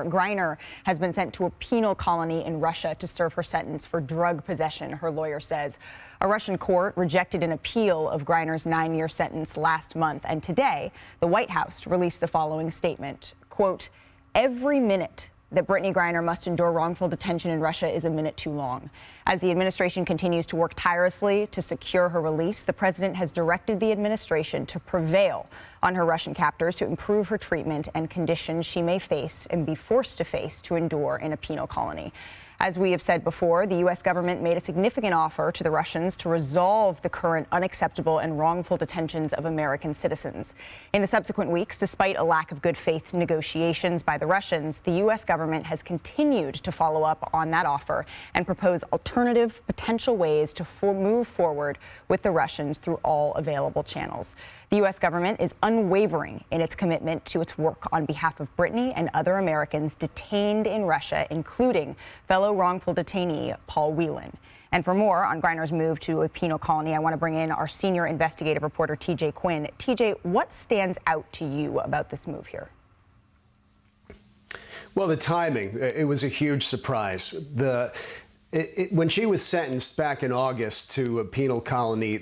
Griner has been sent to a penal colony in Russia to serve her sentence for drug possession, her lawyer says. A Russian court rejected an appeal of Griner's 9-year sentence last month, and today the White House released the following statement, quote, "Every minute that Brittney Griner must endure wrongful detention in Russia is a minute too long." As the administration continues to work tirelessly to secure her release, the president has directed the administration to prevail on her Russian captors to improve her treatment and conditions she may face and be forced to face to endure in a penal colony. As we have said before, the U.S. government made a significant offer to the Russians to resolve the current unacceptable and wrongful detentions of American citizens. In the subsequent weeks, despite a lack of good faith negotiations by the Russians, the U.S. government has continued to follow up on that offer and propose alternative potential ways to move forward with the Russians through all available channels. The U.S. government is unwavering in its commitment to its work on behalf of Brittney and other Americans detained in Russia, including fellow wrongful detainee Paul Whelan. And for more on Griner's move to a penal colony, I want to bring in our senior investigative reporter, TJ Quinn. TJ, what stands out to you about this move here? Well, the timing, it was a huge surprise. When she was sentenced back in August to a penal colony,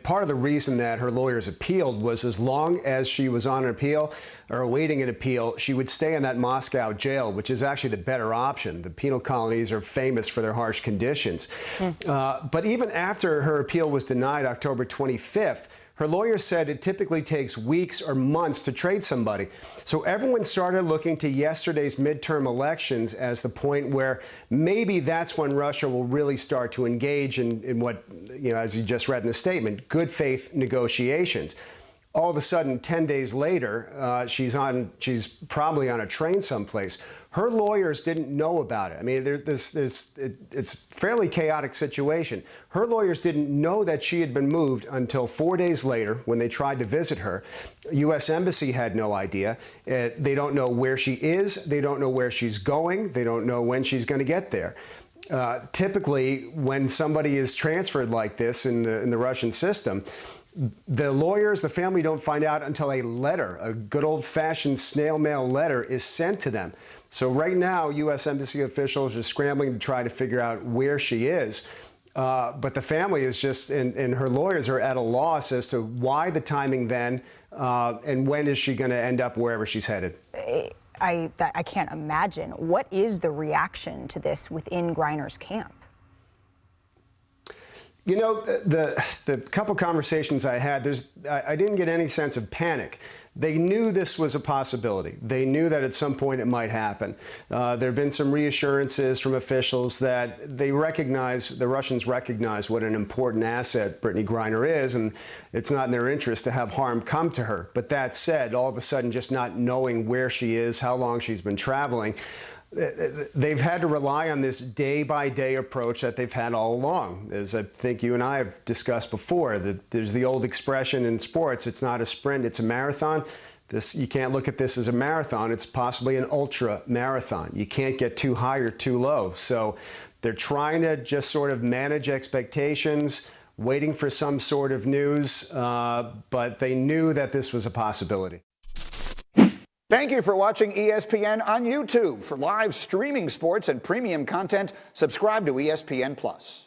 part of the reason that her lawyers appealed was as long as she was on an appeal or awaiting an appeal, she would stay in that Moscow jail, which is actually the better option. The penal colonies are famous for their harsh conditions. But even after her appeal was denied October 25th, her lawyer said it typically takes weeks or months to trade somebody. So everyone started looking to yesterday's midterm elections as the point where maybe that's when Russia will really start to engage in what, as you just read in the statement, good faith negotiations. All of a sudden, 10 days later, she's probably on a train someplace. Her lawyers didn't know about it. I mean, it's a fairly chaotic situation. Her lawyers didn't know that she had been moved until 4 days later when they tried to visit her. U.S. Embassy had no idea. They don't know where she is. They don't know where she's going. They don't know when she's going to get there. Typically, when somebody is transferred like this in the Russian system, the lawyers, the family don't find out until a letter, a good old-fashioned snail mail letter, is sent to them. So right now, U.S. Embassy officials are scrambling to try to figure out where she is. But the family is just, and her lawyers are at a loss as to why the timing then, and when is she going to end up wherever she's headed. I can't imagine. What is the reaction to this within Griner's camp? You know, the couple conversations I had, I didn't get any sense of panic. They knew this was a possibility. They knew that at some point it might happen. There have been some reassurances from officials that the Russians recognize what an important asset Brittney Griner is, and it's not in their interest to have harm come to her. But that said, all of a sudden, just not knowing where she is, how long she's been traveling, they've had to rely on this day-by-day approach that they've had all along. As I think you and I have discussed before, there's the old expression in sports, it's not a sprint, it's a marathon. You can't look at this as a marathon, it's possibly an ultra marathon. You can't get too high or too low. So they're trying to just sort of manage expectations, waiting for some sort of news, but they knew that this was a possibility. Thank you for watching ESPN on YouTube. For live streaming sports and premium content, subscribe to ESPN+.